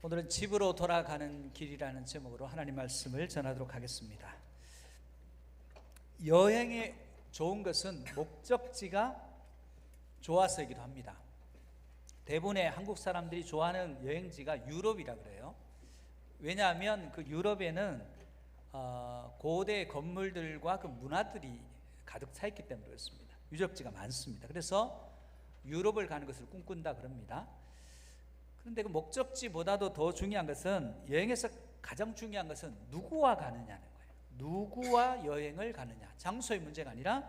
오늘은 집으로 돌아가는 길이라는 제목으로 하나님 말씀을 전하도록 하겠습니다. 여행에 좋은 것은 목적지가 좋아서이기도 합니다. 대부분의 한국 사람들이 좋아하는 여행지가 유럽이라 그래요. 왜냐하면 그 유럽에는 고대 건물들과 그 문화들이 가득 차 있기 때문에 그렇습니다. 유적지가 많습니다. 그래서 유럽을 가는 것을 꿈꾼다 그럽니다. 그런데 그 목적지보다도 더 중요한 것은, 여행에서 가장 중요한 것은 누구와 가느냐는 거예요. 누구와 여행을 가느냐, 장소의 문제가 아니라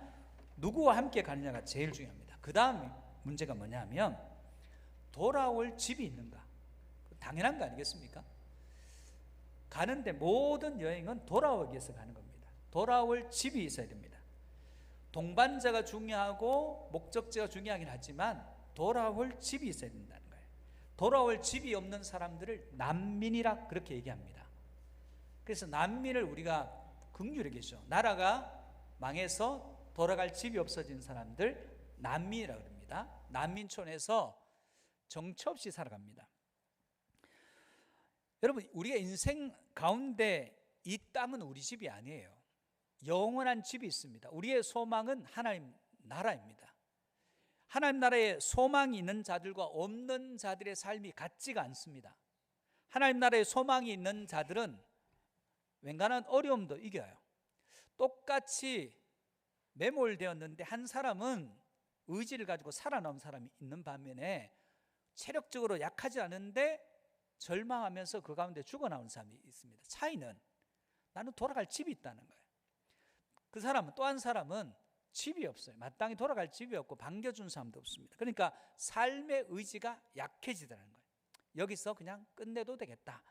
누구와 함께 가느냐가 제일 중요합니다. 그 다음 문제가 뭐냐면 돌아올 집이 있는가. 당연한 거 아니겠습니까? 가는데 모든 여행은 돌아오기 위해서 가는 겁니다. 돌아올 집이 있어야 됩니다. 동반자가 중요하고 목적지가 중요하긴 하지만 돌아올 집이 있어야 된다는 거예요. 돌아올 집이 없는 사람들을 난민이라 그렇게 얘기합니다. 그래서 난민을 우리가 긍휼히 여기죠. 나라가 망해서 돌아갈 집이 없어진 사람들 난민이라고 합니다. 난민촌에서 정처 없이 살아갑니다. 여러분, 우리가 인생 가운데 이 땅은 우리 집이 아니에요. 영원한 집이 있습니다. 우리의 소망은 하나님 나라입니다. 하나님 나라에 소망이 있는 자들과 없는 자들의 삶이 같지가 않습니다. 하나님 나라에 소망이 있는 자들은 웬간한 어려움도 이겨요. 똑같이 매몰되었는데 한 사람은 의지를 가지고 살아남은 사람이 있는 반면에 체력적으로 약하지 않은데 절망하면서 그 가운데 죽어나온 사람이 있습니다. 차이는 나는 돌아갈 집이 있다는 거예요. 그 사람은, 또 한 사람은 집이 없어요. 마땅히 돌아갈 집이 없고 반겨준 사람도 없습니다. 그러니까 삶의 의지가 약해지더라는 거예요. 여기서 그냥 끝내도 되겠다.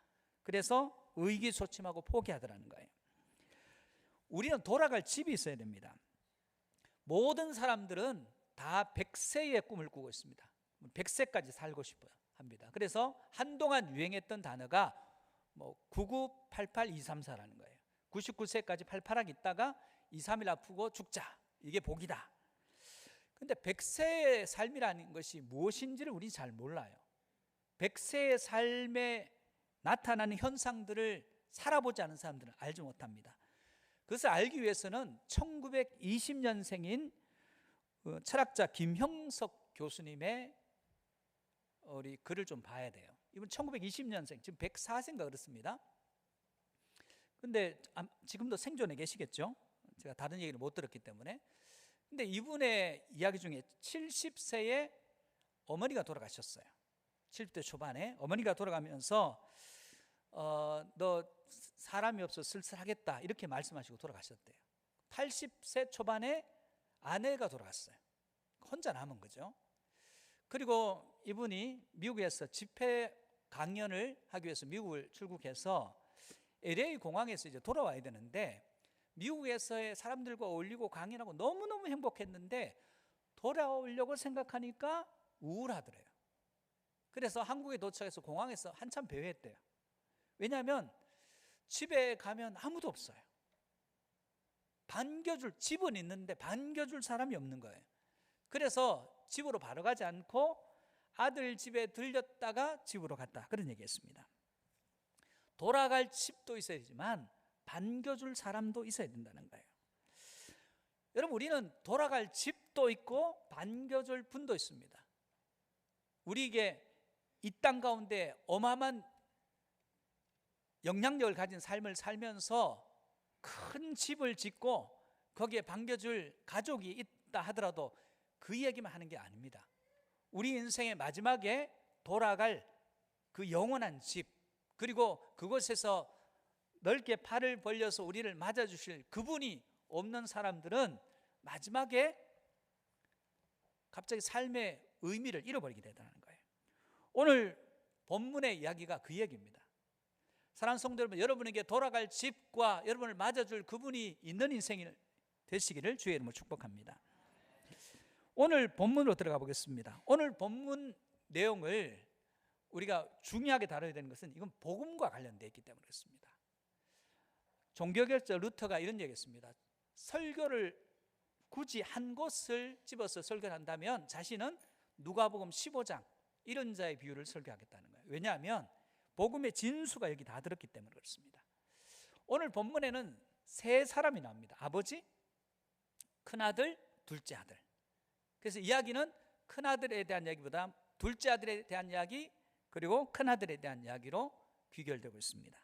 그래서 의기소침하고 포기하더라는 거예요. 우리는 돌아갈 집이 있어야 됩니다. 모든 사람들은 다 100세의 꿈을 꾸고 있습니다. 100세까지 살고 싶어 합니다. 그래서 한동안 유행했던 단어가 9988234라는 거예요. 99세까지 팔팔하게 있다가 2, 3일 아프고 죽자. 이게 복이다. 근데 100세의 삶이라는 것이 무엇인지를 우리는 잘 몰라요. 100세의 삶에 나타나는 현상들을 살아보지 않은 사람들은 알지 못합니다. 그것을 알기 위해서는 1920년생인 철학자 김형석 교수님의 우리 글을 좀 봐야 돼요. 이분 1920년생, 지금 104세인가 그렇습니다. 근데 지금도 생존해 계시겠죠? 제가 다른 얘기를 못 들었기 때문에. 근데 이분의 이야기 중에 70세에 어머니가 돌아가셨어요. 70대 초반에 어머니가 돌아가면서 너 사람이 없어 쓸쓸하겠다 이렇게 말씀하시고 돌아가셨대요. 80세 초반에 아내가 돌아갔어요. 혼자 남은 거죠. 그리고 이분이 미국에서 집회 강연을 하기 위해서 미국을 출국해서 LA 공항에서 이제 돌아와야 되는데, 미국에서의 사람들과 어울리고 강연하고 너무너무 행복했는데 돌아오려고 생각하니까 우울하더래요. 그래서 한국에 도착해서 공항에서 한참 배회했대요. 왜냐하면 집에 가면 아무도 없어요. 반겨줄, 집은 있는데 반겨줄 사람이 없는 거예요. 그래서 집으로 바로 가지 않고 아들 집에 들렸다가 집으로 갔다, 그런 얘기했습니다. 돌아갈 집도 있어야 되지만 반겨줄 사람도 있어야 된다는 거예요. 여러분, 우리는 돌아갈 집도 있고 반겨줄 분도 있습니다. 우리에게 이 땅 가운데 어마어마한 영향력을 가진 삶을 살면서 큰 집을 짓고 거기에 반겨줄 가족이 있다 하더라도 그 얘기만 하는 게 아닙니다. 우리 인생의 마지막에 돌아갈 그 영원한 집, 그리고 그곳에서 넓게 팔을 벌려서 우리를 맞아주실 그분이 없는 사람들은 마지막에 갑자기 삶의 의미를 잃어버리게 되다는 거예요. 오늘 본문의 이야기가 그 얘기입니다. 사랑하는 성도 여러분, 여러분에게 돌아갈 집과 여러분을 맞아줄 그분이 있는 인생이 되시기를 주의 이름으로 축복합니다. 오늘 본문으로 들어가 보겠습니다. 오늘 본문 내용을 우리가 중요하게 다뤄야 되는 것은, 이건 복음과 관련되어 있기 때문에 그렇습니다. 종교개혁자 루터가 이런 얘기했습니다. 설교를 굳이 한 곳을 집어서 설교를 한다면 자신은 누가복음 15장 이런 자의 비유를 설교하겠다는 거예요. 왜냐하면 복음의 진수가 여기 다 들었기 때문에 그렇습니다. 오늘 본문에는 세 사람이 나옵니다. 아버지, 큰아들, 둘째 아들. 그래서 이야기는 큰아들에 대한 이야기보다 둘째 아들에 대한 이야기, 그리고 큰아들에 대한 이야기로 귀결되고 있습니다.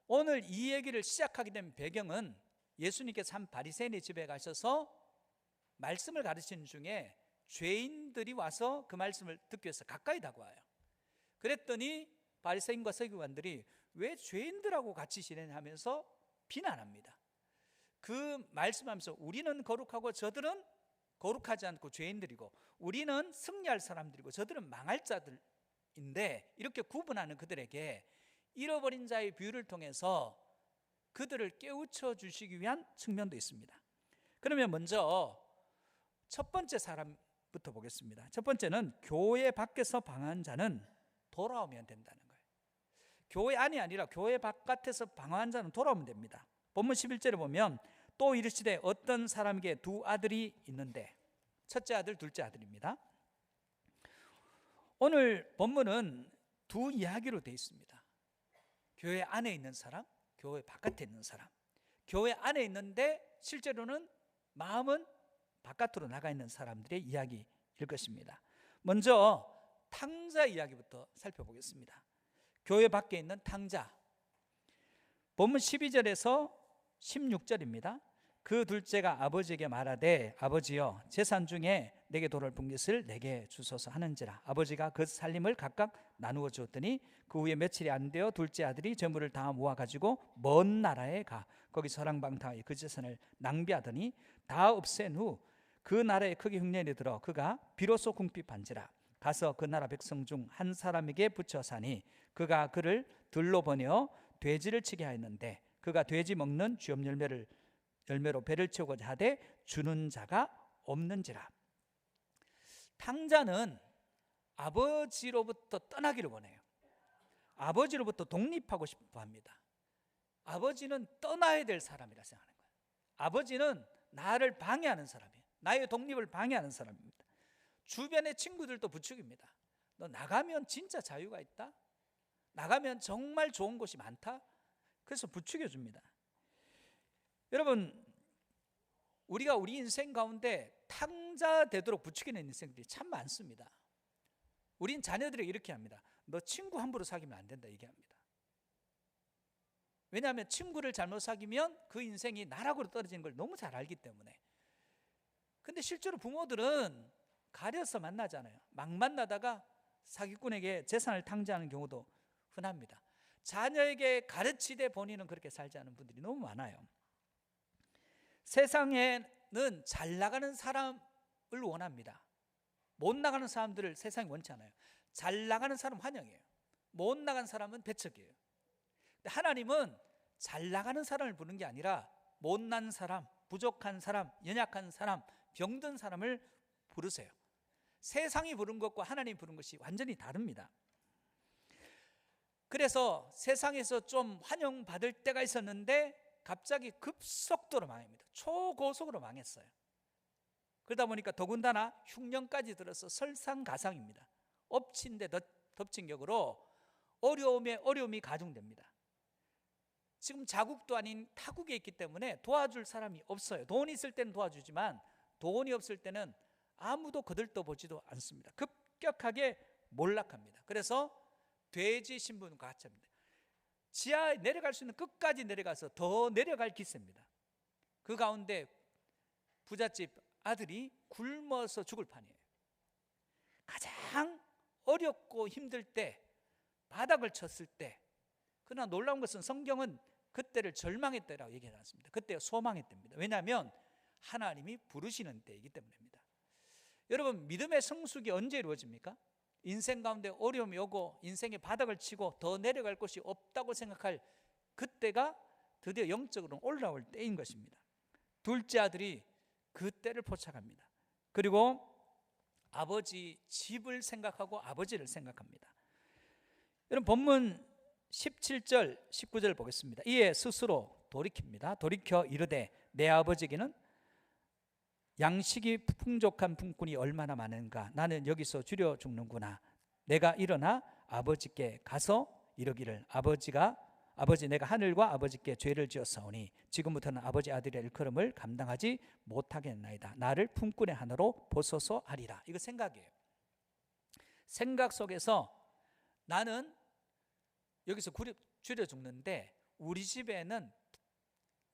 오늘 이 얘기를 시작하게 된 배경은 예수님께서 한 바리새인의 집에 가셔서 말씀을 가르치는 중에 죄인들이 와서 그 말씀을 듣기 위해서 가까이 다가와요. 그랬더니 바리새인과 서기관들이 왜 죄인들하고 같이 지내냐 하면서 비난합니다. 그 말씀하면서 우리는 거룩하고 저들은 거룩하지 않고 죄인들이고, 우리는 승리할 사람들이고 저들은 망할 자들인데, 이렇게 구분하는 그들에게 잃어버린 자의 비유를 통해서 그들을 깨우쳐 주시기 위한 측면도 있습니다. 그러면 먼저 첫 번째 사람부터 보겠습니다. 첫 번째는 교회 밖에서 방황한 자는 돌아오면 된다는 거예요. 교회 안이 아니라 교회 바깥에서 방황한 자는 돌아오면 됩니다. 본문 11절에 보면 또 이르시되 어떤 사람에게 두 아들이 있는데, 첫째 아들, 둘째 아들입니다. 오늘 본문은 두 이야기로 되어 있습니다. 교회 안에 있는 사람, 교회 바깥에 있는 사람. 교회 안에 있는데 실제로는 마음은 바깥으로 나가 있는 사람들의 이야기일 것입니다. 먼저 탕자 이야기부터 살펴보겠습니다. 교회 밖에 있는 탕자. 본문 12절에서 16절입니다. 그 둘째가 아버지에게 말하되 아버지여 재산 중에 내게 돌을 분 것을 내게 주소서 하는지라. 아버지가 그 살림을 각각 나누어 주었더니 그 후에 며칠이 안 되어 둘째 아들이 재물을 다 모아가지고 먼 나라에 가 거기 서랑방탕하여 그 재산을 낭비하더니 다 없앤 후 그 나라에 크게 흉년이 들어 그가 비로소 궁핍한지라. 가서 그 나라 백성 중 한 사람에게 붙여 사니 그가 그를 들로 보내어 돼지를 치게 하였는데 그가 돼지 먹는 쥐업 열매로 배를 채우고자 하되 주는 자가 없는지라. 탕자는 아버지로부터 떠나기를 원해요. 아버지로부터 독립하고 싶어 합니다. 아버지는 떠나야 될 사람이라 생각하는 거예요. 아버지는 나를 방해하는 사람이에요. 나의 독립을 방해하는 사람입니다. 주변의 친구들도 부추깁니다. 너 나가면 진짜 자유가 있다? 나가면 정말 좋은 곳이 많다? 그래서 부추겨줍니다. 여러분, 우리가 우리 인생 가운데 탕자 되도록 부추기는 인생들이 참 많습니다. 우린 자녀들에게 이렇게 합니다. 너 친구 함부로 사귀면 안 된다 얘기합니다. 왜냐하면 친구를 잘못 사귀면 그 인생이 나락으로 떨어지는 걸 너무 잘 알기 때문에. 근데 실제로 부모들은 가려서 만나잖아요. 막 만나다가 사기꾼에게 재산을 탕자하는 경우도 흔합니다. 자녀에게 가르치되 본인은 그렇게 살지 않은 분들이 너무 많아요. 세상에는 잘 나가는 사람을 원합니다. 못 나가는 사람들을 세상이 원치 않아요. 잘 나가는 사람 환영해요. 못 나간 사람은 배척이에요. 근데 하나님은 잘 나가는 사람을 부르는 게 아니라 못난 사람, 부족한 사람, 연약한 사람, 병든 사람을 부르세요. 세상이 부른 것과 하나님이 부른 것이 완전히 다릅니다. 그래서 세상에서 좀 환영받을 때가 있었는데 갑자기 급속도로 망합니다. 초고속으로 망했어요. 그러다 보니까 더군다나 흉년까지 들어서 설상가상입니다. 엎친 데 덮친 격으로 어려움에 어려움이 가중됩니다. 지금 자국도 아닌 타국에 있기 때문에 도와줄 사람이 없어요. 돈이 있을 때는 도와주지만 돈이 없을 때는 아무도 거들떠보지도 않습니다. 급격하게 몰락합니다. 그래서 돼지 신분과 같이 합니다. 지하에 내려갈 수 있는 끝까지 내려가서 더 내려갈 기세입니다. 그 가운데 부잣집 아들이 굶어서 죽을 판이에요. 가장 어렵고 힘들 때, 바닥을 쳤을 때, 그러나 놀라운 것은 성경은 그때를 절망의 때라고 얘기하지 않습니다. 그때 소망의 때입니다. 왜냐하면 하나님이 부르시는 때이기 때문입니다. 여러분, 믿음의 성숙이 언제 이루어집니까? 인생 가운데 어려움이 오고 인생의 바닥을 치고 더 내려갈 곳이 없다고 생각할 그때가 드디어 영적으로 올라올 때인 것입니다. 둘째 아들이 그 때를 포착합니다. 그리고 아버지 집을 생각하고 아버지를 생각합니다. 여러분, 본문 17절 19절 보겠습니다. 이에 스스로 돌이킵니다. 돌이켜 이르되 내 아버지에게는 양식이 풍족한 품꾼이 얼마나 많은가. 나는 여기서 줄여 죽는구나. 내가 일어나 아버지께 가서 이르기를 아버지 내가 하늘과 아버지께 죄를 지었사오니 지금부터는 아버지 아들의 일컬음을 감당하지 못하겠나이다. 나를 품꾼의 하나로 보소서 하리라. 이거 생각이에요. 생각 속에서 나는 여기서 줄여 죽는데 우리 집에는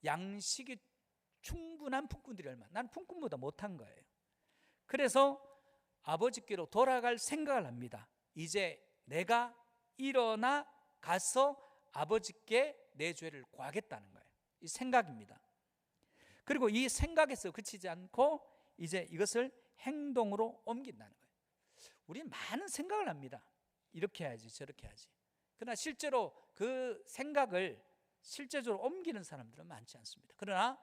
양식이 충분한 품꾼들이 얼마나, 난 품꾼보다 못한 거예요. 그래서 아버지께로 돌아갈 생각을 합니다. 이제 내가 일어나 가서 아버지께 내 죄를 구하겠다는 거예요. 이 생각입니다. 그리고 이 생각에서 그치지 않고 이제 이것을 행동으로 옮긴다는 거예요. 우리는 많은 생각을 합니다. 이렇게 해야지 저렇게 해야지. 그러나 실제로 그 생각을 실제적으로 옮기는 사람들은 많지 않습니다. 그러나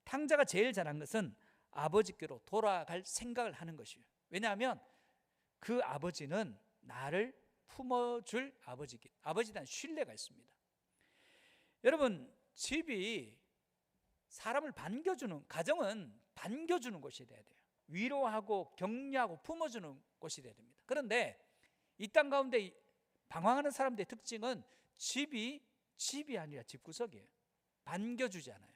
탕자가 제일 잘한 것은 아버지께로 돌아갈 생각을 하는 것이에요. 왜냐하면 그 아버지는 나를 품어줄 아버지에 대한 신뢰가 있습니다. 여러분, 집이 사람을 반겨주는, 가정은 반겨주는 곳이 돼야 돼요. 위로하고 격려하고 품어주는 곳이 돼야 됩니다. 그런데 이 땅 가운데 방황하는 사람들의 특징은 집이 아니라 집구석이에요. 반겨주지 않아요.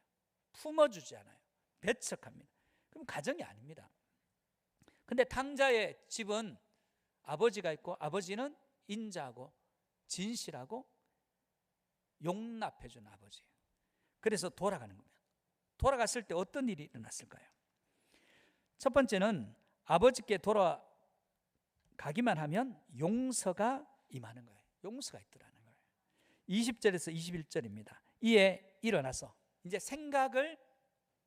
품어주지 않아요. 배척합니다. 그럼 가정이 아닙니다. 근데 탕자의 집은 아버지가 있고 아버지는 인자하고 진실하고 용납해주는 아버지예요. 그래서 돌아가는 겁니다. 돌아갔을 때 어떤 일이 일어났을까요? 첫 번째는 아버지께 돌아가기만 하면 용서가 임하는 거예요. 용서가 있더라는 거예요. 20절에서 21절입니다. 이에 일어나서 이제 생각을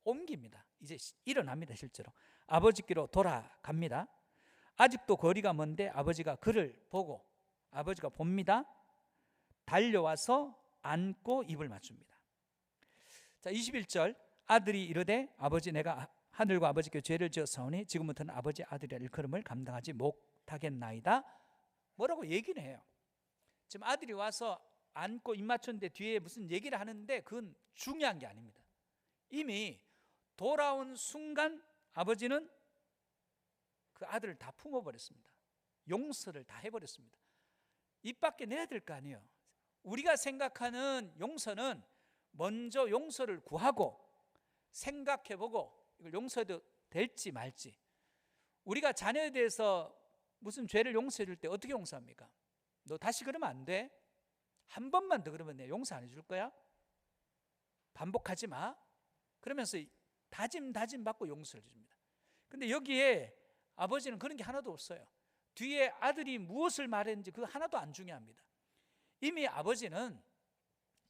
옮깁니다. 이제 일어납니다. 실제로 아버지께로 돌아갑니다. 아직도 거리가 먼데 아버지가 그를 보고 아버지가 봅니다. 달려와서 안고 입을 맞춥니다. 자, 21절 아들이 이르되 아버지 내가 하늘과 아버지께 죄를 지었사오니 지금부터는 아버지 아들의 일컬음을 감당하지 못하겠나이다. 뭐라고 얘기는 해요. 지금 아들이 와서 안고 입 맞췄는데 뒤에 무슨 얘기를 하는데 그건 중요한 게 아닙니다. 이미 돌아온 순간 아버지는 그 아들을 다 품어버렸습니다. 용서를 다 해버렸습니다. 입 밖에 내야 될 거 아니에요. 우리가 생각하는 용서는 먼저 용서를 구하고 생각해보고 이걸 용서해도 될지 말지. 우리가 자녀에 대해서 무슨 죄를 용서해 줄 때 어떻게 용서합니까? 너 다시 그러면 안 돼. 한 번만 더 그러면 내가 용서 안 해줄 거야. 반복하지 마. 그러면서 다짐 받고 용서를 줍니다. 근데 여기에 아버지는 그런 게 하나도 없어요. 뒤에 아들이 무엇을 말했는지 그거 하나도 안 중요합니다. 이미 아버지는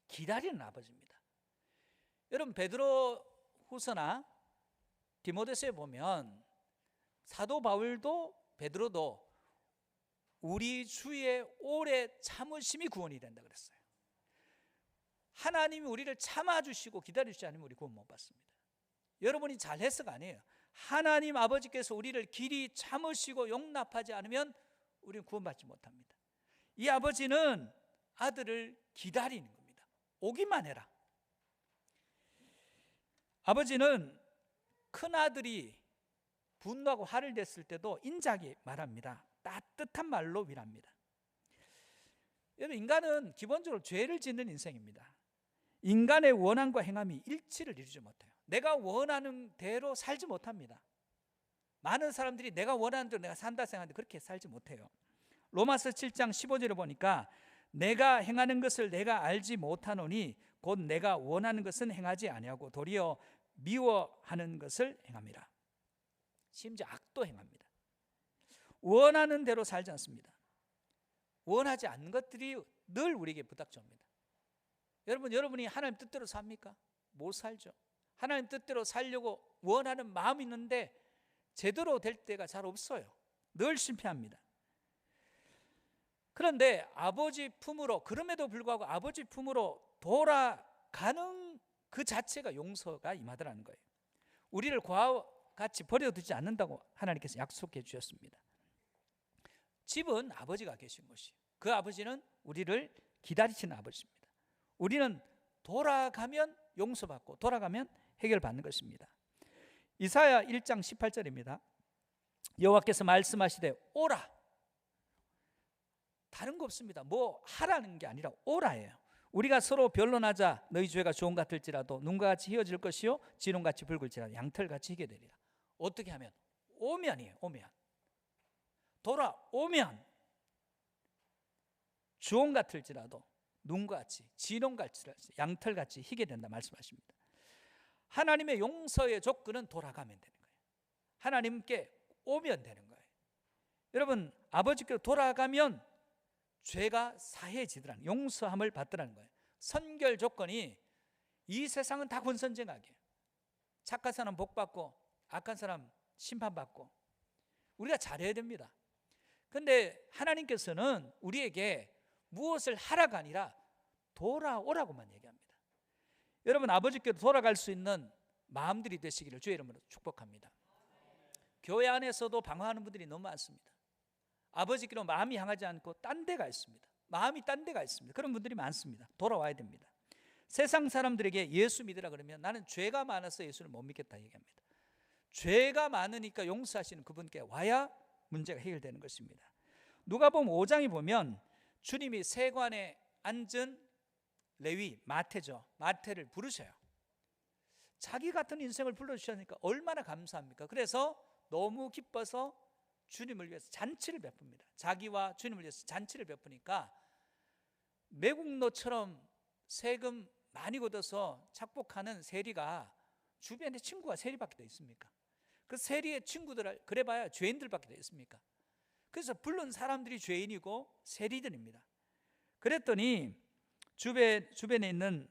기다리는 아버지입니다. 여러분, 베드로 후서나 디모데서에 보면 사도 바울도 베드로도 우리 주의 오래 참으심이 구원이 된다 그랬어요. 하나님이 우리를 참아주시고 기다려주지 않으면 우리 구원 못 받습니다. 여러분이 잘해서가 아니에요. 하나님 아버지께서 우리를 길이 참으시고 용납하지 않으면 우리는 구원받지 못합니다. 이 아버지는 아들을 기다리는 겁니다. 오기만 해라. 아버지는 큰아들이 분노하고 화를 냈을 때도 인자하게 말합니다. 따뜻한 말로 위로합니다. 여러분, 인간은 기본적으로 죄를 짓는 인생입니다. 인간의 원함과 행함이 일치를 이루지 못해요. 내가 원하는 대로 살지 못합니다. 많은 사람들이 내가 원하는 대로 내가 산다 생각하는데 그렇게 살지 못해요. 로마서 7장 15절에 보니까 내가 행하는 것을 내가 알지 못하노니 곧 내가 원하는 것은 행하지 아니하고 도리어 미워하는 것을 행함이라. 심지어 악도 행합니다. 원하는 대로 살지 않습니다. 원하지 않는 것들이 늘 우리에게 부닥쳐옵니다. 여러분이 하나님 뜻대로 삽니까? 못 살죠. 하나님 뜻대로 살려고 원하는 마음이 있는데 제대로 될 때가 잘 없어요. 늘 실패합니다. 그런데 아버지 품으로, 그럼에도 불구하고 아버지 품으로 돌아가는 그 자체가 용서가 임하더라는 거예요. 우리를 과와 같이 버려두지 않는다고 하나님께서 약속해 주셨습니다. 집은 아버지가 계신 곳이에요. 그 아버지는 우리를 기다리시는 아버지입니다. 우리는 돌아가면 용서받고 돌아가면 해결받는 것입니다. 이사야 1장 18절입니다. 여호와께서 말씀하시되 오라. 다른 거 없습니다. 뭐 하라는 게 아니라 오라예요. 우리가 서로 변론하자. 너희 죄가 좋은 것 같을지라도 눈과 같이 휘어질 것이요 진홍같이 붉을지라도 양털같이 희게 되리라. 어떻게 하면? 오면이에요. 오면. 돌아오면 주홍 같을지라도 눈과 같이 진홍같이 양털같이 희게 된다 말씀하십니다. 하나님의 용서의 조건은 돌아가면 되는 거예요. 하나님께 오면 되는 거예요. 여러분, 아버지께로 돌아가면 죄가 사해지더라는, 용서함을 받더라는 거예요. 선결 조건이 이 세상은 다 권선징악이에요. 착한 사람 복받고 악한 사람 심판받고 우리가 잘해야 됩니다. 그런데 하나님께서는 우리에게 무엇을 하라가 아니라 돌아오라고만 얘기합니다. 여러분, 아버지께로 돌아갈 수 있는 마음들이 되시기를 주의 이름으로 축복합니다. 교회 안에서도 방황하는 분들이 너무 많습니다. 아버지께로 마음이 향하지 않고 딴 데가 있습니다. 마음이 딴 데가 있습니다. 그런 분들이 많습니다. 돌아와야 됩니다. 세상 사람들에게 예수 믿으라 그러면 나는 죄가 많아서 예수를 못 믿겠다 얘기합니다. 죄가 많으니까 용서하시는 그분께 와야 문제가 해결되는 것입니다. 누가복음 5장에 보면 주님이 세관에 앉은 레위 마태죠. 마태를 부르셔요. 자기 같은 인생을 불러주셨으니까 얼마나 감사합니까? 그래서 너무 기뻐서 주님을 위해서 잔치를 베풉니다. 자기와 주님을 위해서 잔치를 베푸니까 매국노처럼 세금 많이 걷어서 착복하는 세리가 주변에 친구가 세리밖에 더 있습니까? 그 세리의 친구들 그래봐야 죄인들밖에 더 있습니까? 그래서 부른 사람들이 죄인이고 세리들입니다. 그랬더니 주변에 있는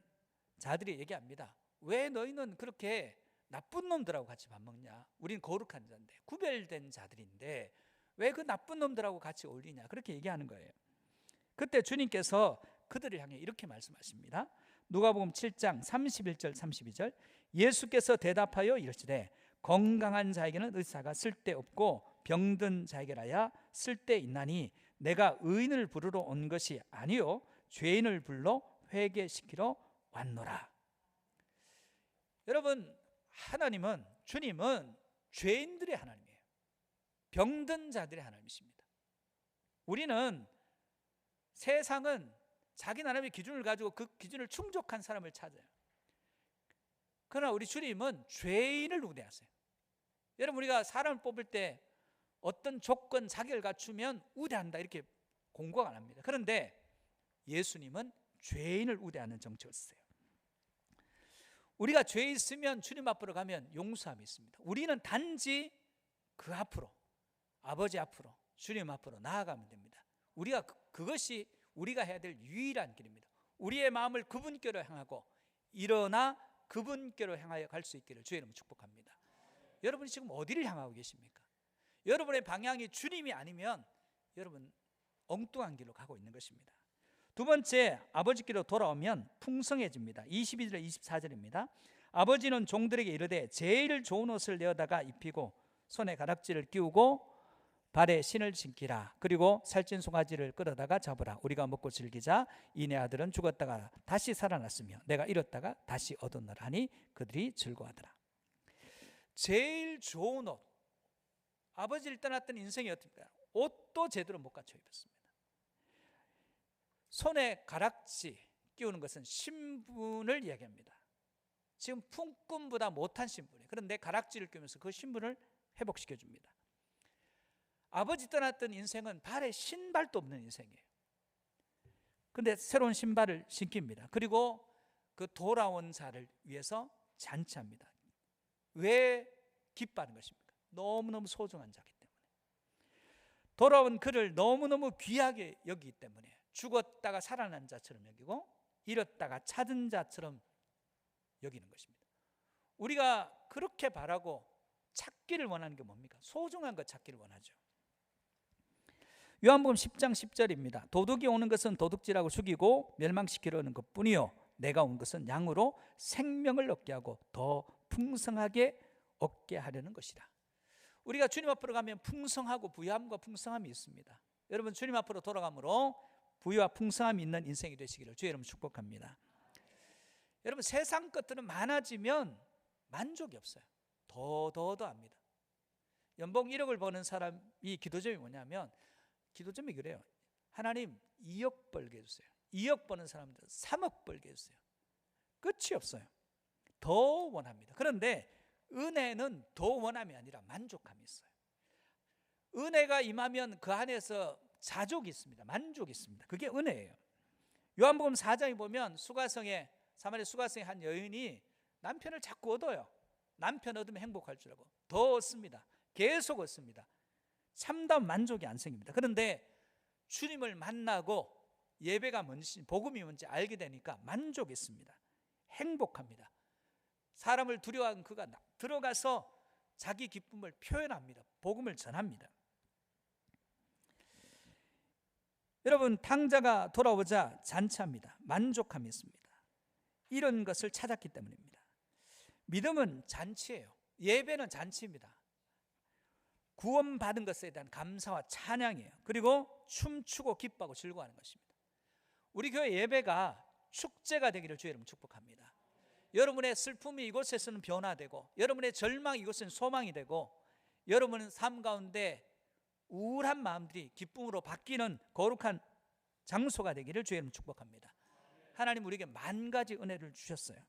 자들이 얘기합니다. 왜 너희는 그렇게 나쁜 놈들하고 같이 밥 먹냐? 우린 거룩한 자인데, 구별된 자들인데 왜 그 나쁜 놈들하고 같이 어울리냐? 그렇게 얘기하는 거예요. 그때 주님께서 그들을 향해 이렇게 말씀하십니다. 누가복음 7장 31절 32절 예수께서 대답하여 이르시되 건강한 자에게는 의사가 쓸데없고 병든 자에게라야 쓸데있나니 내가 의인을 부르러 온 것이 아니요 죄인을 불러 회개시키러 왔노라. 여러분, 하나님은, 주님은 죄인들의 하나님이에요. 병든 자들의 하나님이십니다. 우리는, 세상은 자기 나름의 기준을 가지고 그 기준을 충족한 사람을 찾아요. 그러나 우리 주님은 죄인을 우대하세요. 여러분, 우리가 사람을 뽑을 때 어떤 조건, 자격을 갖추면 우대한다 이렇게 공고가 안 합니다. 그런데 예수님은 죄인을 우대하는 정책을 쓰세요. 우리가 죄 있으면 주님 앞으로 가면 용서함이 있습니다. 우리는 단지 그 앞으로, 아버지 앞으로, 주님 앞으로 나아가면 됩니다. 우리가 그것이 우리가 해야 될 유일한 길입니다. 우리의 마음을 그분께로 향하고 일어나 그분께로 향하여 갈 수 있기를 주의 이름으로 축복합니다. 여러분이 지금 어디를 향하고 계십니까? 여러분의 방향이 주님이 아니면 여러분 엉뚱한 길로 가고 있는 것입니다. 두 번째, 아버지께로 돌아오면 풍성해집니다. 22절 24절입니다. 아버지는 종들에게 이르되 제일 좋은 옷을 내어다가 입히고 손에 가락지를 끼우고 발에 신을 신기라. 그리고 살찐 송아지를 끌어다가 잡으라. 우리가 먹고 즐기자. 이내 아들은 죽었다가 다시 살아났으며 내가 잃었다가 다시 얻었노라 하니 그들이 즐거워하더라. 제일 좋은 옷, 아버지를 떠났던 인생이 어떻습니까? 옷도 제대로 못 갖춰 입었습니다. 손에 가락지 끼우는 것은 신분을 이야기합니다. 지금 품꾼보다 못한 신분이에요. 그런데 가락지를 끼우면서 그 신분을 회복시켜 줍니다. 아버지 떠났던 인생은 발에 신발도 없는 인생이에요. 그런데 새로운 신발을 신깁니다. 그리고 그 돌아온 자를 위해서 잔치합니다. 왜 기뻐하는 것입니까? 너무너무 소중한 자이기 때문에. 돌아온 그를 너무너무 귀하게 여기기 때문에 죽었다가 살아난 자처럼 여기고 잃었다가 찾은 자처럼 여기는 것입니다. 우리가 그렇게 바라고 찾기를 원하는 게 뭡니까? 소중한 것 찾기를 원하죠. 요한복음 10장 10절입니다. 도둑이 오는 것은 도둑질하고 죽이고 멸망시키려는 것뿐이요 내가 온 것은 양으로 생명을 얻게 하고 더 풍성하게 얻게 하려는 것이라. 우리가 주님 앞으로 가면 풍성하고 부유함과 풍성함이 있습니다. 여러분, 주님 앞으로 돌아가므로 부유와 풍성함이 있는 인생이 되시기를 주의 이름으로 축복합니다. 여러분, 세상 것들은 많아지면 만족이 없어요. 더 합니다. 연봉 1억을 버는 사람이 기도점이 뭐냐면, 기도점이 그래요. 하나님 2억 벌게 해주세요. 2억 버는 사람들 3억 벌게 해주세요. 끝이 없어요. 더 원합니다. 그런데 은혜는 더 원함이 아니라 만족함이 있어요. 은혜가 임하면 그 안에서 자족이 있습니다. 만족이 있습니다. 그게 은혜예요. 요한복음 4장에 보면 사마리아 수가성의 한 여인이 남편을 자꾸 얻어요. 남편 얻으면 행복할 줄 알고 더 얻습니다. 계속 얻습니다. 참다운 만족이 안 생깁니다. 그런데 주님을 만나고 예배가 뭔지, 복음이 뭔지 알게 되니까 만족이 있습니다. 행복합니다. 사람을 두려워하는 그가 들어가서 자기 기쁨을 표현합니다. 복음을 전합니다. 여러분, 탕자가 돌아오자 잔치합니다. 만족함이 있습니다. 이런 것을 찾았기 때문입니다. 믿음은 잔치예요. 예배는 잔치입니다. 구원받은 것에 대한 감사와 찬양이에요. 그리고 춤추고 기뻐하고 즐거워하는 것입니다. 우리 교회 예배가 축제가 되기를 주의 이름으로 축복합니다. 여러분의 슬픔이 이곳에서는 변화되고, 여러분의 절망이 이곳에서는 소망이 되고, 여러분은 삶 가운데 우울한 마음들이 기쁨으로 바뀌는 거룩한 장소가 되기를 주의 이름으로 축복합니다. 하나님 우리에게 만 가지 은혜를 주셨어요.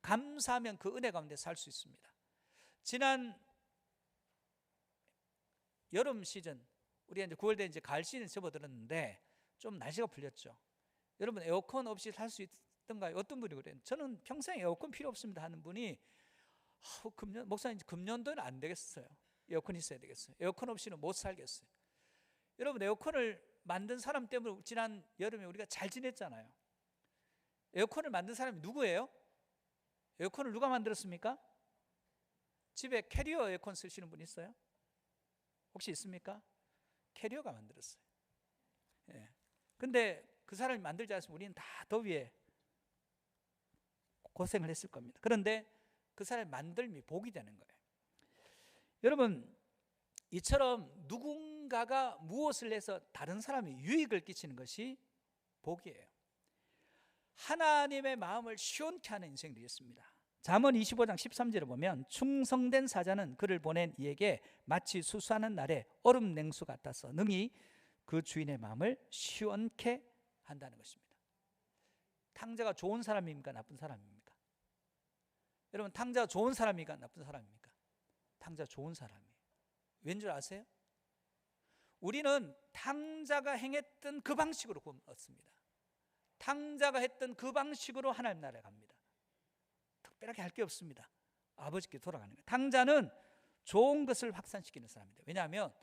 감사하면 그 은혜 가운데 살 수 있습니다. 지난 여름 시즌, 우리가 이제 9월 돼 이제 가을 시즌 접어들었는데 좀 날씨가 풀렸죠. 여러분 에어컨 없이 살 수 있던가요? 어떤 분이 그래요? 저는 평생 에어컨 필요 없습니다 하는 분이 목사님 금년도는 안 되겠어요. 에어컨 있어야 되겠어요. 에어컨 없이는 못 살겠어요. 여러분 에어컨을 만든 사람 때문에 지난 여름에 우리가 잘 지냈잖아요. 에어컨을 만든 사람이 누구예요? 에어컨을 누가 만들었습니까? 집에 캐리어 에어컨 쓰시는 분 있어요? 혹시 있습니까? 캐리어가 만들었어요. 예. 근데 그 사람이 만들지 않았으면 우리는 다 더위에 고생을 했을 겁니다. 그런데 그 사람이 만들미 복이 되는 거예요. 여러분, 이처럼 누군가가 무엇을 해서 다른 사람이 유익을 끼치는 것이 복이에요. 하나님의 마음을 시원케 하는 인생이 되겠습니다. 잠언 25장 13절을 보면 충성된 사자는 그를 보낸 이에게 마치 수수하는 날에 얼음 냉수 같아서 능히 그 주인의 마음을 시원케 한다는 것입니다. 탕자가 좋은 사람입니까? 나쁜 사람입니까? 여러분, 탕자가 좋은 사람입니까? 나쁜 사람입니까? 탕자 좋은 사람이에요. 왠 줄 아세요? 우리는 탕자가 행했던 그 방식으로 구원 얻습니다. 탕자가 했던 그 방식으로 하나님 나라에 갑니다. 특별하게 할 게 없습니다. 아버지께 돌아가는 거예요. 탕자는 좋은 것을 확산시키는 사람입니다. 왜냐하면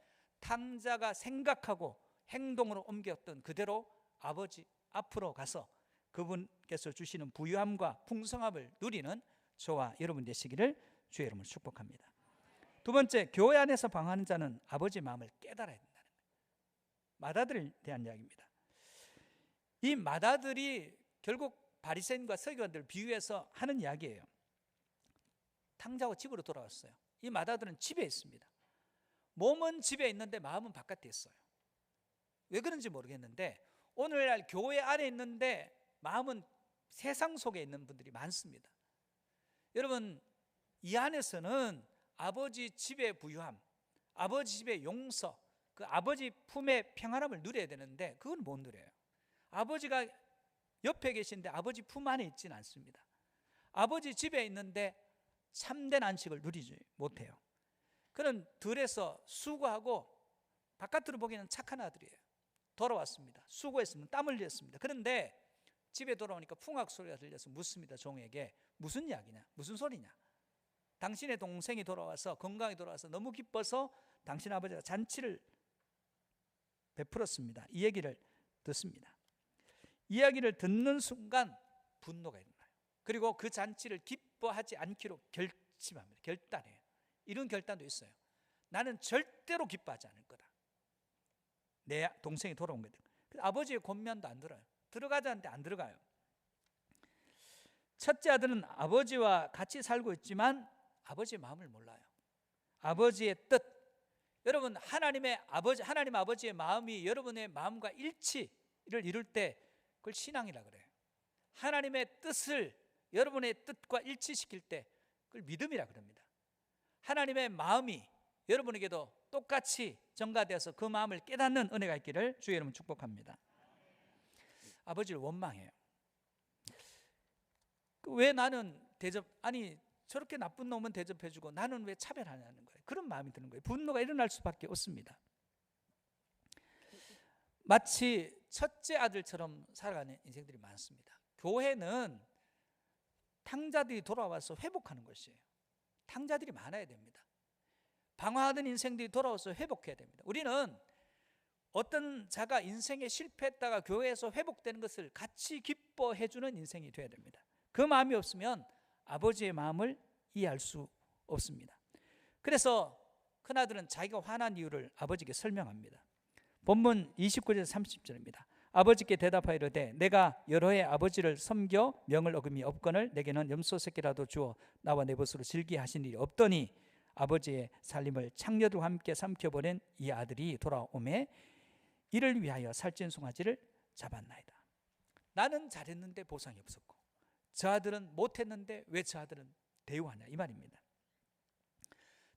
탕자가 생각하고 행동으로 옮겼던 그대로 아버지 앞으로 가서 그분께서 주시는 부유함과 풍성함을 누리는 저와 여러분 되시기를 주의 이름으로 축복합니다. 두 번째, 교회 안에서 방황하는 자는 아버지의 마음을 깨달아야 된다는 거예요. 마다들에 대한 이야기입니다. 이 마다들이 결국 바리새인과 서기관들을 비유해서 하는 이야기예요. 탕자가 집으로 돌아왔어요. 이 마다들은 집에 있습니다. 몸은 집에 있는데 마음은 바깥에 있어요. 왜 그런지 모르겠는데 오늘날 교회 안에 있는데 마음은 세상 속에 있는 분들이 많습니다. 여러분, 이 안에서는 아버지 집의 부유함, 아버지 집의 용서, 그 아버지 품의 평안함을 누려야 되는데 그건 못 누려요. 아버지가 옆에 계신데 아버지 품 안에 있지는 않습니다. 아버지 집에 있는데 참된 안식을 누리지 못해요. 그는 들에서 수고하고 바깥으로 보기에는 착한 아들이에요. 돌아왔습니다. 수고했습니다. 땀 흘렸습니다. 그런데 집에 돌아오니까 풍악 소리가 들려서 묻습니다. 종에게 무슨 이야기냐? 무슨 소리냐? 당신의 동생이 돌아와서 건강히 돌아와서 너무 기뻐서 당신 아버지가 잔치를 베풀었습니다. 이 얘기를 듣습니다. 이야기를 듣는 순간 분노가 일어나요. 그리고 그 잔치를 기뻐하지 않기로 결심합니다. 결단해요. 이런 결단도 있어요. 나는 절대로 기뻐하지 않을 거다. 내 동생이 돌아온 거다. 아버지의 권면도 안 들어요. 들어가자는데 안 들어가요. 첫째 아들은 아버지와 같이 살고 있지만 아버지의 마음을 몰라요. 아버지의 뜻. 여러분, 하나님 아버지의 마음이 여러분의 마음과 일치를 이룰 때 그걸 신앙이라 그래요. 하나님의 뜻을 여러분의 뜻과 일치시킬 때 그걸 믿음이라 그럽니다. 하나님의 마음이 여러분에게도 똑같이 전가되어서 그 마음을 깨닫는 은혜가 있기를 주의 이름으로 축복합니다. 아버지를 원망해요. 왜 나는 저렇게 나쁜 놈은 대접해주고 나는 왜 차별하냐는 거예요. 그런 마음이 드는 거예요. 분노가 일어날 수밖에 없습니다. 마치 첫째 아들처럼 살아가는 인생들이 많습니다. 교회는 탕자들이 돌아와서 회복하는 것이에요. 탕자들이 많아야 됩니다. 방황하던 인생들이 돌아와서 회복해야 됩니다. 우리는 어떤 자가 인생에 실패했다가 교회에서 회복되는 것을 같이 기뻐해 주는 인생이 되어야 됩니다. 그 마음이 없으면 아버지의 마음을 이해할 수 없습니다. 그래서 큰아들은 자기가 화난 이유를 아버지께 설명합니다. 본문 29절에서 30절입니다. 아버지께 대답하이르되 내가 여러 해 아버지를 섬겨 명을 어김이 없거늘 내게는 염소 새끼라도 주어 나와 내 벗으로 즐기게 하신 일이 없더니 아버지의 살림을 창녀들과 함께 삼켜버린 이 아들이 돌아오매 이를 위하여 살찐 송아지를 잡았나이다. 나는 잘했는데 보상이 없었고 저 아들은 못했는데 왜 저 아들은 대우하냐, 이 말입니다.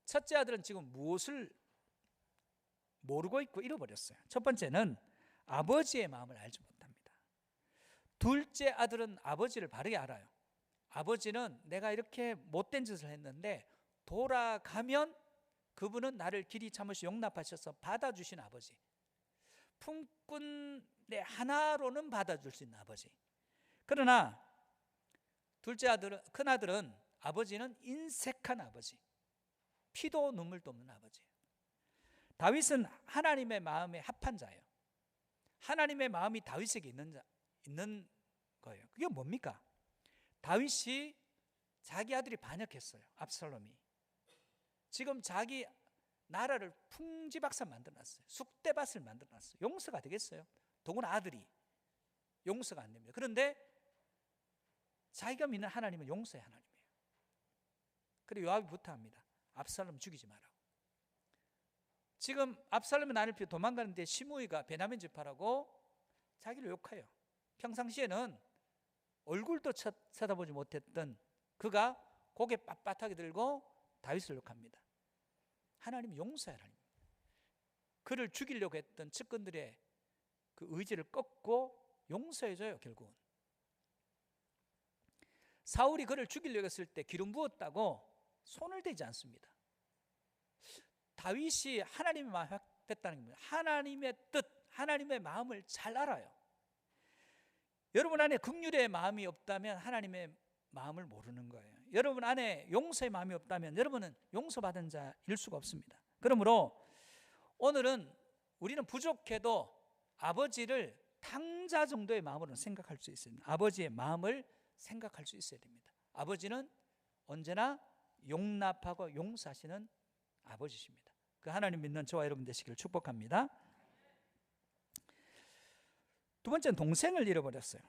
첫째 아들은 지금 무엇을 모르고 있고 잃어버렸어요. 첫 번째는 아버지의 마음을 알지 못합니다. 둘째 아들은 아버지를 바르게 알아요. 아버지는 내가 이렇게 못된 짓을 했는데 돌아가면 그분은 나를 길이 참으시 용납하셔서 받아주신 아버지, 품꾼의 하나로는 받아줄 수 있는 아버지. 그러나 큰아들은 아버지는 인색한 아버지, 피도 눈물도 없는 아버지. 다윗은 하나님의 마음에 합한 자예요. 하나님의 마음이 다윗에게 있는 거예요. 그게 뭡니까? 다윗이 자기 아들이 반역했어요. 압살롬이. 지금 자기 나라를 풍지박산 만들어놨어요. 쑥대밭을 만들어놨어요. 용서가 되겠어요? 더구나 아들이 용서가 안 됩니다. 그런데 자기가 믿는 하나님은 용서의 하나님이에요. 그리고 요압이 부탁합니다. 압살롬 죽이지 마라고. 지금 압살롬의 난을 피해 도망가는데 시므이가 베냐민 지파라고 자기를 욕해요. 평상시에는 얼굴도 쳐다보지 못했던 그가 고개 빳빳하게 들고 다윗을 욕합니다. 하나님이 용서의 하나님입니다. 그를 죽이려고 했던 측근들의 그 의지를 꺾고 용서해줘요. 결국은 사울이 그를 죽이려고 했을 때 기름 부었다고 손을 대지 않습니다. 다윗이 하나님의 마음이 확됐다는 겁니다. 하나님의 뜻, 하나님의 마음을 잘 알아요. 여러분 안에 긍휼의 마음이 없다면 하나님의 마음을 모르는 거예요. 여러분 안에 용서의 마음이 없다면 여러분은 용서받은 자일 수가 없습니다. 그러므로 오늘은 우리는 부족해도 아버지를 탕자 정도의 마음으로 생각할 수 있습니다. 아버지의 마음을 생각할 수 있어야 됩니다. 아버지는 언제나 용납하고 용서하시는 아버지십니다. 그 하나님 믿는 저와 여러분 되시기를 축복합니다. 두 번째는 동생을 잃어버렸어요.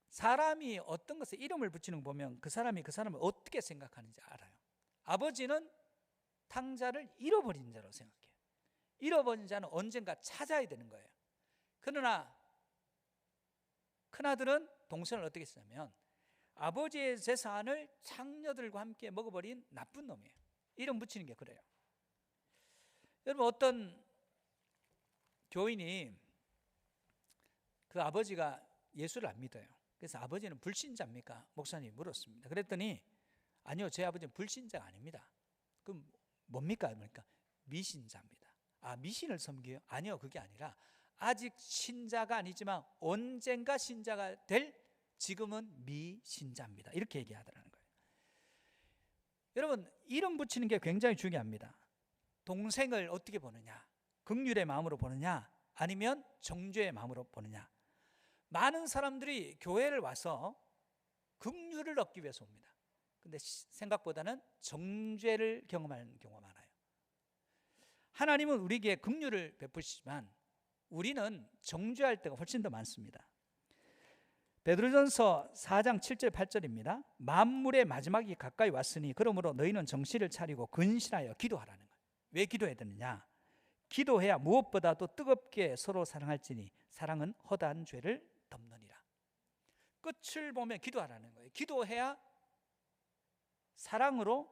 사람이 어떤 것에 이름을 붙이는 거 보면 그 사람을 어떻게 생각하는지 알아요. 아버지는 탕자를 잃어버린 자로 생각해요. 잃어버린 자는 언젠가 찾아야 되는 거예요. 그러나 큰아들은 동생을 어떻게 했냐면 아버지의 재산을 창녀들과 함께 먹어버린 나쁜 놈이에요. 이름 붙이는 게 그래요. 여러분 어떤 교인이 그 아버지가 예수를 안 믿어요. 그래서 아버지는 불신자입니까? 목사님이 물었습니다. 그랬더니 아니요, 제 아버지는 불신자가 아닙니다. 그럼 뭡니까? 그러니까 미신자입니다. 아, 미신을 섬겨요? 아니요, 그게 아니라 아직 신자가 아니지만 언젠가 신자가 될 지금은 미신자입니다. 이렇게 얘기하더라는 거예요. 여러분 이름 붙이는 게 굉장히 중요합니다. 동생을 어떻게 보느냐, 긍휼의 마음으로 보느냐 아니면 정죄의 마음으로 보느냐. 많은 사람들이 교회를 와서 긍휼을 얻기 위해서 옵니다. 근데 생각보다는 정죄를 경험하는 경우가 많아요. 하나님은 우리에게 긍휼을 베푸시지만 우리는 정죄할 때가 훨씬 더 많습니다. 베드로전서 4장 7절 8절입니다. 만물의 마지막이 가까이 왔으니 그러므로 너희는 정신을 차리고 근신하여 기도하라는 거예요. 왜 기도해야 되느냐? 기도해야 무엇보다도 뜨겁게 서로 사랑할지니 사랑은 허다한 죄를 덮느니라. 끝을 보면 기도하라는 거예요. 기도해야 사랑으로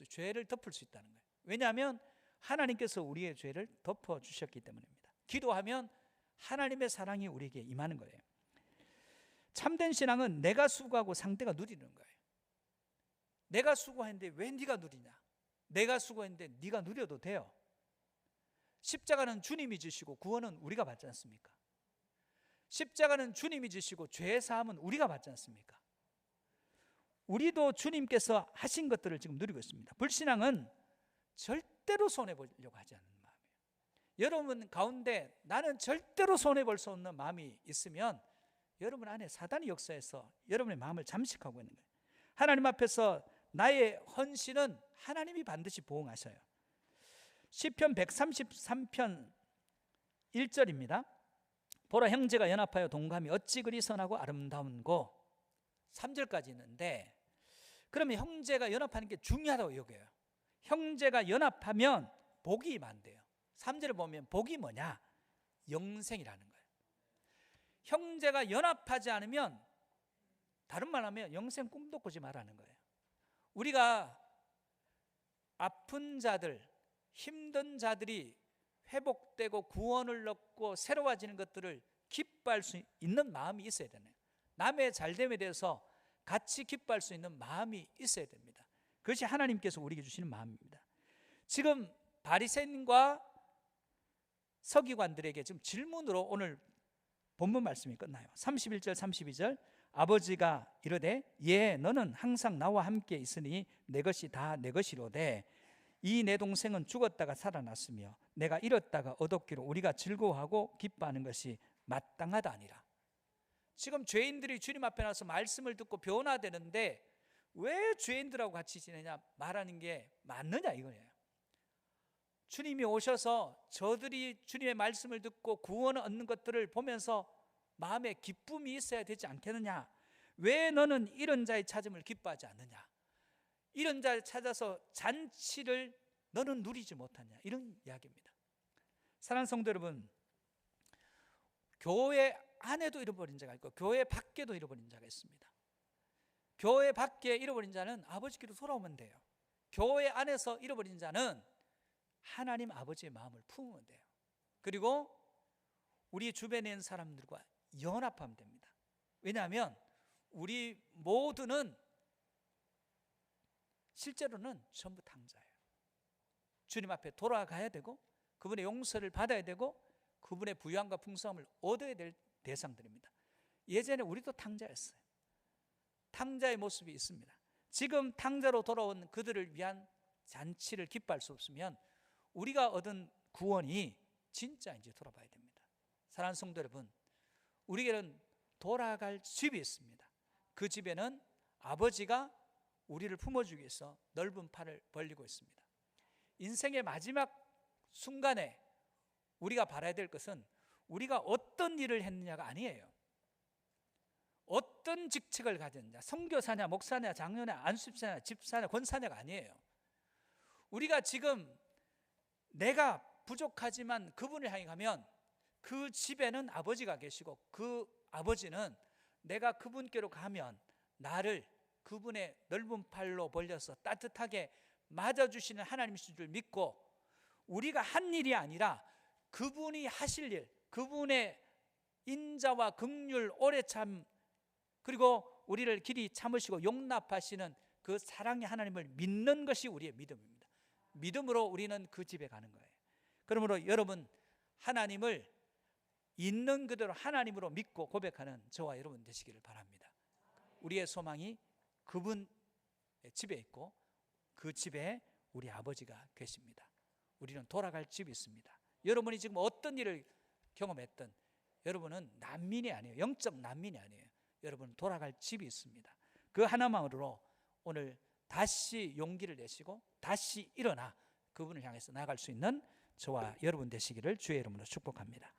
죄를 덮을 수 있다는 거예요. 왜냐하면 하나님께서 우리의 죄를 덮어주셨기 때문입니다. 기도하면 하나님의 사랑이 우리에게 임하는 거예요. 참된 신앙은 내가 수고하고 상대가 누리는 거예요. 내가 수고했는데 왜 네가 누리냐? 내가 수고했는데 네가 누려도 돼요. 십자가는 주님이 지시고 구원은 우리가 받지 않습니까? 십자가는 주님이 지시고 죄 사함은 우리가 받지 않습니까? 우리도 주님께서 하신 것들을 지금 누리고 있습니다. 불신앙은 절대로 손해보려고 하지 않는 마음이에요. 여러분 가운데 나는 절대로 손해볼 수 없는 마음이 있으면 여러분 안에 사단이 역사해서 여러분의 마음을 잠식하고 있는 거예요. 하나님 앞에서 나의 헌신은 하나님이 반드시 보응하셔요. 시편 133편 1절입니다. 보라, 형제가 연합하여 동감이 어찌 그리 선하고 아름다운고. 3절까지 있는데, 그러면 형제가 연합하는 게 중요하다고 여겨요. 형제가 연합하면 복이 임한대요. 3절을 보면 복이 뭐냐? 영생이라는 거예요. 형제가 연합하지 않으면, 다른 말 하면 영생 꿈도 꾸지 말라는 거예요. 우리가 아픈 자들, 힘든 자들이 회복되고 구원을 얻고 새로워지는 것들을 기뻐할 수 있는 마음이 있어야 되네요. 남의 잘됨에 대해서 같이 기뻐할 수 있는 마음이 있어야 됩니다. 그것이 하나님께서 우리에게 주시는 마음입니다. 지금 바리새인과 서기관들에게 지금 질문으로 오늘 본문 말씀이 끝나요. 31절 32절, 아버지가 이르되 예, 너는 항상 나와 함께 있으니 내 것이 다 내 것이로되 이 내 동생은 죽었다가 살아났으며 내가 잃었다가 얻었기로 우리가 즐거워하고 기뻐하는 것이 마땅하다 아니라. 지금 죄인들이 주님 앞에 나서 말씀을 듣고 변화되는데 왜 죄인들하고 같이 지내냐 말하는 게 맞느냐 이거예요. 주님이 오셔서 저들이 주님의 말씀을 듣고 구원을 얻는 것들을 보면서 마음에 기쁨이 있어야 되지 않겠느냐. 왜 너는 이런 자의 찾음을 기뻐하지 않느냐. 이런 자를 찾아서 잔치를 너는 누리지 못하냐, 이런 이야기입니다. 사랑하는 성도 여러분, 교회 안에도 잃어버린 자가 있고 교회 밖에도 잃어버린 자가 있습니다. 교회 밖에 잃어버린 자는 아버지께로 돌아오면 돼요. 교회 안에서 잃어버린 자는 하나님 아버지의 마음을 품으면 돼요. 그리고 우리 주변에 있는 사람들과 연합하면 됩니다. 왜냐하면 우리 모두는 실제로는 전부 탕자예요. 주님 앞에 돌아가야 되고 그분의 용서를 받아야 되고 그분의 부유함과 풍성함을 얻어야 될 대상들입니다. 예전에 우리도 탕자였어요. 탕자의 모습이 있습니다. 지금 탕자로 돌아온 그들을 위한 잔치를 기뻐할 수 없으면 우리가 얻은 구원이 진짜 이제 돌아봐야 됩니다. 사랑하는 성도 여러분, 우리에게는 돌아갈 집이 있습니다. 그 집에는 아버지가 우리를 품어주기 위해서 넓은 팔을 벌리고 있습니다. 인생의 마지막 순간에 우리가 바라야 될 것은 우리가 어떤 일을 했느냐가 아니에요. 어떤 직책을 가졌느냐, 선교사냐, 목사냐, 장로냐, 안수집사냐, 집사냐, 권사냐가 아니에요. 우리가 지금 내가 부족하지만 그분을 향해 가면 그 집에는 아버지가 계시고 그 아버지는 내가 그분께로 가면 나를 그분의 넓은 팔로 벌려서 따뜻하게 맞아주시는 하나님이신 줄 믿고 우리가 한 일이 아니라 그분이 하실 일, 그분의 인자와 긍휼, 오래참, 그리고 우리를 길이 참으시고 용납하시는 그 사랑의 하나님을 믿는 것이 우리의 믿음입니다. 믿음으로 우리는 그 집에 가는 거예요. 그러므로 여러분, 하나님을 있는 그대로 하나님으로 믿고 고백하는 저와 여러분 되시기를 바랍니다. 우리의 소망이 그분의 집에 있고 그 집에 우리 아버지가 계십니다. 우리는 돌아갈 집이 있습니다. 여러분이 지금 어떤 일을 경험했든 여러분은 난민이 아니에요. 영적 난민이 아니에요. 여러분은 돌아갈 집이 있습니다. 그 하나만으로 오늘 다시 용기를 내시고 다시 일어나 그분을 향해서 나아갈 수 있는 저와 여러분 되시기를 주의 이름으로 축복합니다.